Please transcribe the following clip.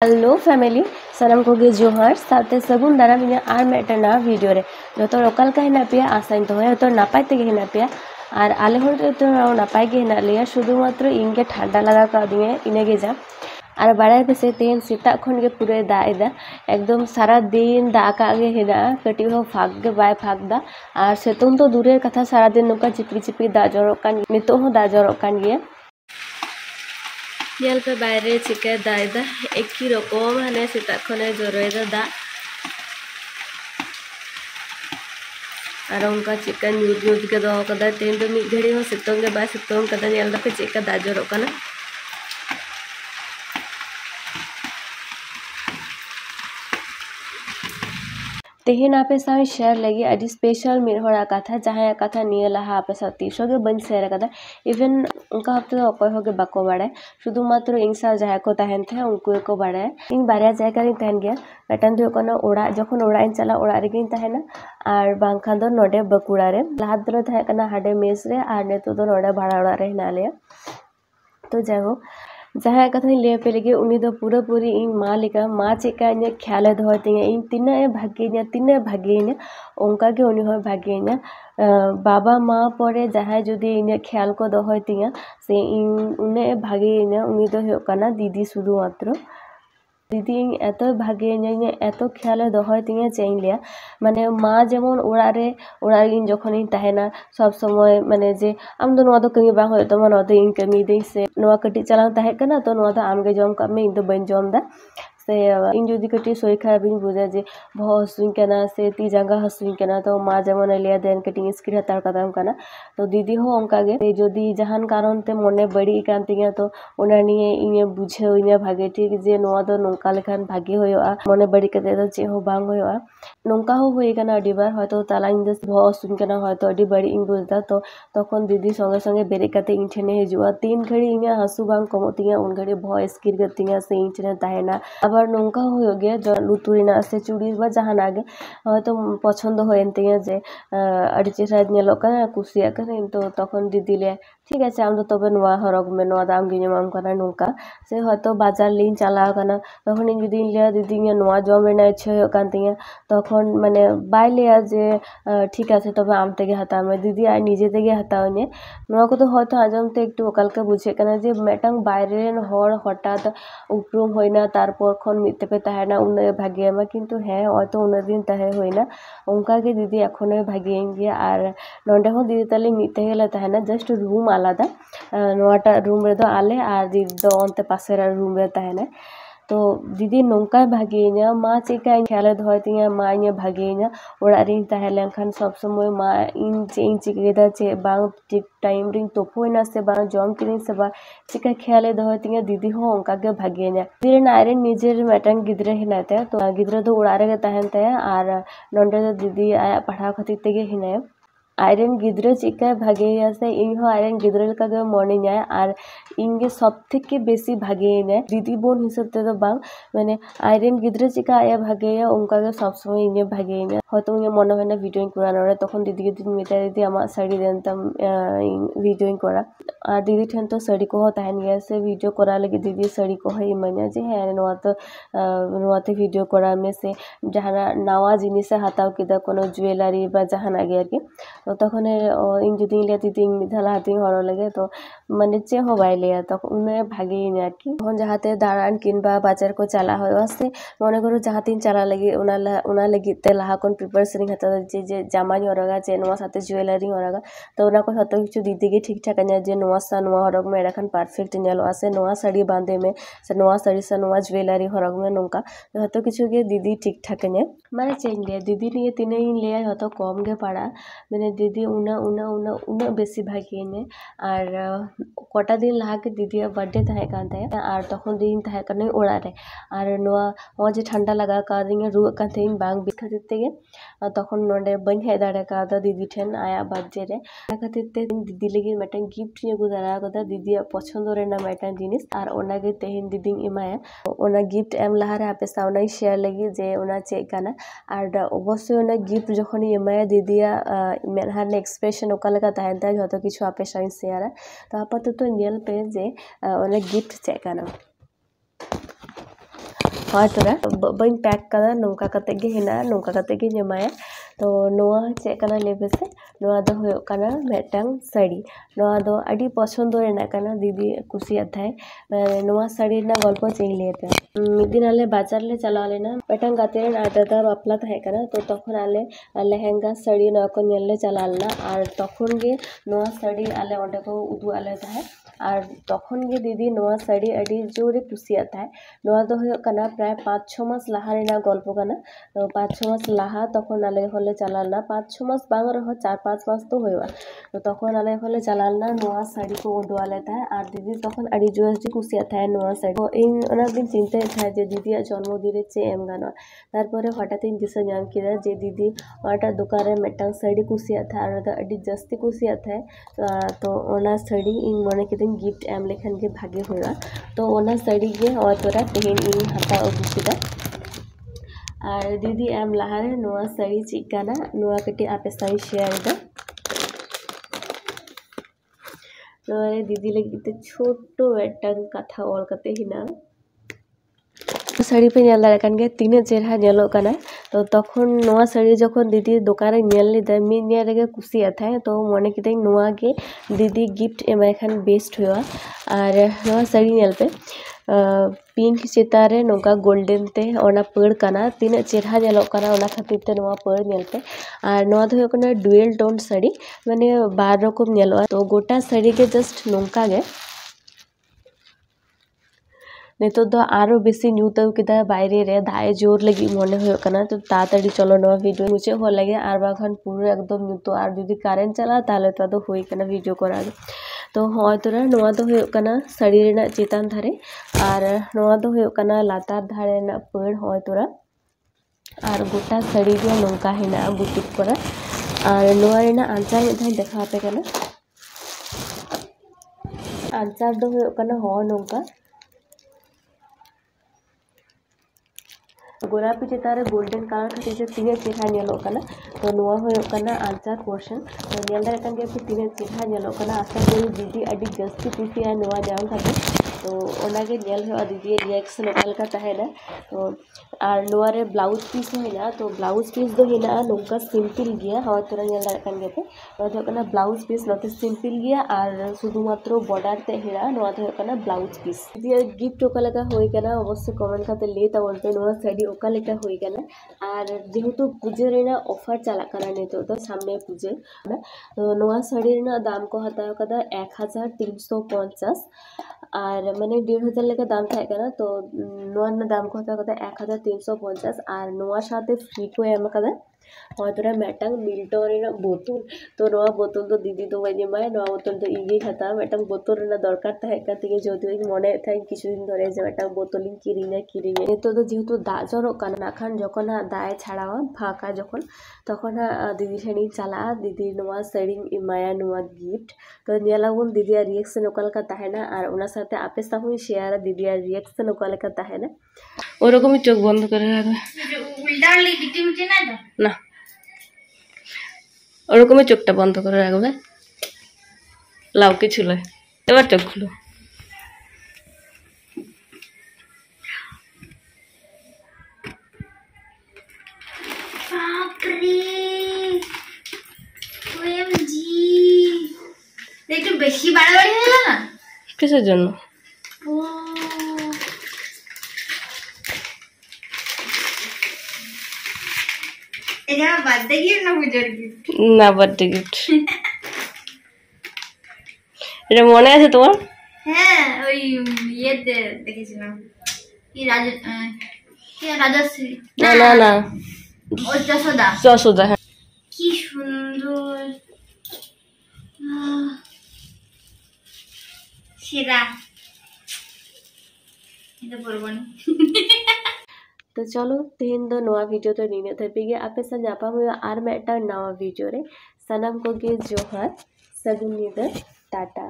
Hello family सानाम को जोहार साथे सगुन दाराम इन आर मेटना वीडियो रे जो लोकल का हिना पे आसाइन तो तो नापाय ते हिना पे और आले हर तो नापाय के हिना लिया शुधुमात्र इनके ठंडा लगा का दिए इनेगे जा और बाड़ाय पे तेन सेता खन के पूरे दाएदा एकदम सारा दिन दा का गे हिना कटी हो फाग गे बाय फागदा और सेतुम तो दूरे कथा सारा दिन नुका चिपी चिपी दा जरो कान नितो हो दा जरो कान गे नेल पे बाहरे चिके दायदा एक ही रकम हाने सेता खने जरोयदा दा और उनका चिकन यूज यूज के दो कदा तेन तो मिड घड़ी हो सितों के बाद सितों कदा नेल दा पे चिका दा जरो कना तेहन आपे साथ शेयर लगी अभी स्पेशल मिरहरा कथा जहाँ कथा निये लहा आपे साथ तीसो के बन शेयर कदा इवन उनका हफ्ते तो अकोय होगे बाको बाड़े शुधुमात्र इंसा जहाँ को तहन थे उनको को बाड़े इन बारिया जायगा इन तहन गया बेटन तो कोना ओड़ा जखन ओड़ा इन चला ओड़ा रे गिन तहना और बांखान दो नोडे बकुड़ा रे लाहात दो तहे कना हाडे मेस रे और नेतो दो नोडे भाड़ा ओड़ा रे हिना ले तो जाओ जहाँ कथा ले पे लगे उन्हीं तो पूरा पूरी इन माँ लिखा माँ चेका इन ख्याल धोते हैं इन तीन भाग्य उनका के उन्हीं हो भाग्य बाबा माँ पड़े जहाँ जुदी इन ख्याल को दोहते हैं से इन उन्हें भाग्य उन्हीं तो हो करना दीदी शुरू मात्र दीदी एत भागे एत ख्याल दोहती चेन लिया माने माँ जेमन ओड़ा जखन तहना सब समय माने जे आम दो कमी बांग हो तमा इन कमी दी से कटी चलान तहकना तो आमगे जम का इन तो बन जमदा से इन जुदी कटी सोई खराब बुझा जे बहुत हसुना से ती जांगा हसुना तो माँ जेमन लिया देन कटी स्क्रीन हतार कदम करना तो दीदी हो उनका गे जुदी जहान कारण ते मने बड़ी कान तिया तो उना निये इने बुझे इने भागे ठीक जे नोआ दो नोंका लेखान भागे होयोआ मने बड़ी कते दो चे हो बांग होयोआ नोंका हो होई कना अडी बार हयतो ताला इन दस बहुत हसुन कना हयतो अडी बड़ी इन बुझदा तो तखन दीदी संगे संगे बेरे कते इन ठेने हिजुआ तीन घड़ी इने हसु बांग कमतिया उन घड़ी बहुत स्किर गतिया से इन ठेने ताहेना আবার নৌকা হয়ে গিয়ে লুতুরিনা আছে চুড়ি বা জাহান আগে হয়তো পছন্দ হয়েনতিয়া যে আড়ি চেহারা ñelok kana kusiya kana তো তখন দিদিলে ঠিক আছে আমরা তবে নোয়া হরক মে নোয়া দাম গিনে মাম kana নৌকা সে হয়তো বাজার লিন চালাও kana তখন যদি লিয়া দিদি নোয়া জম রেনা ইচ্ছে হয়ে কান্তিয়া তখন মানে বাইলিয়া যে ঠিক আছে তবে আম থেকে হাতামে দিদি আর নিজে থেকে হাতাওনে নোয়া কত হয়তো আজমতে একটু ওকালকে বুঝে kana যে মেটাং বাইরের হর হঠাৎ উপরুম হইনা তারপর খন মিতে पे तहना उन भाग्य में किंतु है और तो उन दिन तहे होइना उनका के दीदी एखोनो भाग्येंगे और नोंडे हो दीदी तले मिते गेला तहना जस्ट रूम आलादा नोटा रूम रे दो आले और दीदी दो अंते पासेरा रूम रे तहना तो दीदी नौका भागेना माँ चेका ख्याल धोती माँ इन भागेना ओड़ा रिंग तहलें खान सब समय माँ इन चिकेदा चे बांग ठीक टाइम रिंग तोपोना से बांग जम किरिंग से बांग चिका ख्याल धोती दीदी हो उनका के भागेना दीदी नारे निजे मेटन गिद्रे हिनाते तो गिद्रे तो ओड़ा रे तहनते और नोंडे तो दीदी आया पढ़ाव खातिर तेगे हिनाय आयरन गिद्रे चिका भागे से इन हो आयरन गिद्रे का गे मॉर्निंग आए और इनके सब থেকে বেশি भागे ने दीदी बोन हिसाब ते तो बांग माने आयरन गिद्रे चिका आया भागे उनका के सब समय इने भागे ने হয়তো উনি মনে হয় না ভিডিওইং করা নরে তখন দিদিকে দিন মেটা দিদি আমার শাড়ি দেনতাম ভিডিওইং করা আর দিদি ঠেন তো শাড়ি কো তাহেন গেছে ভিডিও করা লাগি দিদি শাড়ি কো হয় মানে যে হ্যাঁ নোয়াতে ভিডিও করা মে সে যাহারা নাওয়া জিনিসে হাতাও কিদা কোনো জুয়েলারি বা জাহান আগে আর কি तो तखन इन जुदी लिया दीदी मिधाला हाथी हरो लगे तो माने चे हो बाय लिया तो उन्हें भागे इन আর কি তখন যাহাতে দাঁড়ান কিংবা বাজার को চালা হয় আছে মনে করো যাহাতিন চালা লাগি ওনা লাগিতে লাহাকন প্রিপারেশন হাতা যে জামানি হরগা যে নোয়া সাথে জুয়েলারি হরগা তো ওনা को হতো কিছু দিদি के ठीक ठाक আনে যে নোয়া সা নোয়া হরগ মে রাখান পারফেক্ট নেলো আছে নোয়া শাড়ি বাঁধে মে সে নোয়া শাড়ি সা নোয়া জুয়েলারি হরগ মে নৌকা হতো কিছু के दीदी ठीक ठाक ने माने चेंज लिया दीदी निये तीन इन लिया हतो कम गे पाड़ा मैंने दीदी उना बेसी भागी ने और कटा दिन लहा के दीदी बर्थडे तहे कान तहे और तखन दिन तहे काने ओड़ा रे और नोआ जे ठंडा लगा का दिन रुआ कान थे बांग बि खातिर तेगे तखन नोंडे बन हे दाड़े का दीदी ठेन आया बर्थडे रे खातिर ते दीदी लगी मेटन गिफ्ट ने गुजारा कदा दीदी पसंद रे ना मेटन जिनिस और ओना गे तेहिन दीदी इमाया ओना गिफ्ट एम लहा रे आपे साउना शेयर लगी जे ओना चे काना और अवश्य ओना गिफ्ट जखन इमाया दीदिया मेनहार एक्सप्रेशन ओकालेका तहन ताय जतो किछु आपे साइन शेयर तो आपातत नेल पे जे ओना गिफ्ट चेक काना ᱦᱳᱭ ᱛᱚᱨᱟ ᱵᱟᱹᱧ पैक ᱠᱟᱫᱟ ᱱᱚᱝᱠᱟ ᱠᱟᱛᱮ ᱜᱮ ᱦᱮᱱᱟᱜᱼᱟ ᱱᱚᱝᱠᱟ ᱠᱟᱛᱮ ᱜᱮ ᱮᱢᱟᱭᱟ तो नोआ चेक कना लेबेसे नोआ दो होयो कना मेटंग साड़ी नोआ दो अडी पसंद रेना कना दीदी कुसिया थाय नोआ साड़ी ना गल्प चेक लेते मिदिन आले बाजार ले चला लेना मेटंग गाते दादा बापला थाय कना तो तखन आले लेहेंगा साड़ी ना को नेल ले चला लेना और तखन गे नोआ साड़ी आले ओंडे को उदु आले थाय और तखन गे दीदी नोआ साड़ी अडी जोरे कुसिया थाय नोआ दो होयो कना प्राय 5-6 मास लाहा रेना गल्प कना 5-6 मास लाहा तखन आले होले चलालना 5-6 मास बांग रहो 4-5 मास तो होयो तो तखन आले होले चलालना नोआ साड़ी को उडवाले थाय और दीदी तखन अडी जोरे कुसिया थाय नोआ साड़ी तो इन ओना दिन चिंता थाय जे दीदी जन्मदिन रे चे एम गानो तारपरे हठात इन दिसा नाम किदा जे दीदी ओटा दुकान रे मेटंग साड़ी कुसिया थाय और दा अडी जस्ती कुसिया थाय तो ओना साड़ी इन मने किदिन गिफ्ट एम लेखन के भागे होया तो ओना साड़ी गे ओतरा तेहेन इन हता अगु किदा और दीदी एम लहारे नोआ साड़ी चिकाना नोआ कटी आपे साड़ी शेयर दो नोरे दीदी लगी छोटो वेटन कथा ऑल कते हिना साड़ी पे नेल दारे कान गे तीन चेहरा नेलो काना तो तखन नोआ साड़ी जखन दीदी दुकान रे नेल लेदा मि नेल रे कुसिया थाय तो मने किते नोआ गे दीदी गिफ्ट एमाय खान बेस्ट होया और नोआ साड़ी नेल पे पिंक चितारे नोका गोल्डन ते ओना पड़ काना तीन चेहरा नेलो काना ओना खातिर ते नोआ पड़ नेल पे और नोआ दो होयो काना डुअल टोन साड़ी माने बार रकम नेलो तो गोटा साड़ी के जस्ट नोंका गे नितो दो आरो बेसी न्यूताव किदा बायरे रे दाए जोर लगी मने होयो कना तो ताताड़ी चलो नोआ वीडियो मुचे हो लगे आर बाखान पूरा एकदम न्यूतो और जदि कारेंट चला ताले तो होई कना वीडियो करा तो होय तोरा नोआ दो होयो कना साड़ी रेना चेतान धारे और नोआ दो होयो कना लातार धारे ना पड़ होय तोरा और गोटा साड़ी गे नोंका हेना बुटीक करा और नोआ रेना आंचार मिधाई देखा पे कना आंचार दो होयो कना हो नोंका गोलापी चितारे गोल्डन कलर खातिर जे तीन चेहरा नेलो कना तो नोआ होयो कना आंचार पोर्शन तो नेल दारे कान गे तीन चेहरा नेलो कना आशा करी दीदी अडी जस्ती कुसिया नोआ जाम खातिर तो ओना गे नेल होयो दीदी रिएक्शन ओकाल का ताहेना तो और नोआ रे ब्लाउज पीस हेना तो ब्लाउज पीस दो हेना नोका सिंपल गिया हो तोरा नेल दारे कान गे पे नोआ दो कना ब्लाउज पीस नोते सिंपल गिया और शुधु मात्र बॉर्डर ते हेना नोआ दो कना ब्लाउज पीस दीदी गिफ्ट ओकाल का होई कना अवश्य कमेंट खाते ले तावनते नोआ साड़ी ओका लेका होई कना और जेहेतु पूजे रेना ऑफर चला कना नितो तो सामने पूजे तो नोआ साड़ी रेना दाम को हताव कदा 1350 और माने 1500 लेका दाम थाय कना तो नोआ ना दाम को हताव कदा 1350 और नोआ साथे फ्री को एम कदा होतरा मेटंग मिल्टो रेना बोतल तो नोआ बोतल तो दीदी तो वने माय नोआ बोतल तो इगे हता मेटंग बोतल रेना दरकार थाय कते जदि मने थाय किछु दिन धरे जे मेटंग बोतल इन किरिङा नितो तो जेहेतु दा जरो काना खान जखन दाए छाड़ावा फाका जखन तखन दीदी ठेनी चला दीदी नोआ साड़ी इमाया नोआ गिफ्ट तो नेलाबुन दीदी रिएक्शन ओकाल का ताहेना और ओना साथे आपे साहु शेयर दीदी रिएक्शन ओकाल का ताहेना ओरकम चोख बंद करे उल्टा लिखती मुझे ना ओरकम चोखटा बंद करे राखबे लाउ किछु लय एबार चोख खुलो একটু বেশি বাড়াবাড়ি হলো না কিসের জন্য এটা বার্থডে গিফট না পূজার গিফট না বার্থডে গিফট এটা মনে আছে তোমার হ্যাঁ ওই ইয়েতে দেখেছিলাম কি রাজশ্রী না না না ও যশোদা যশোদা কি সুন্দর সেরা এটা বলবো না तो चलो तेहन दो नवा वीडियो तो नीने थपीगे आपे सा जापा हुआ आर मेटा नवा वीडियो रे सनम को गे जोहर सगुन नीदर टाटा।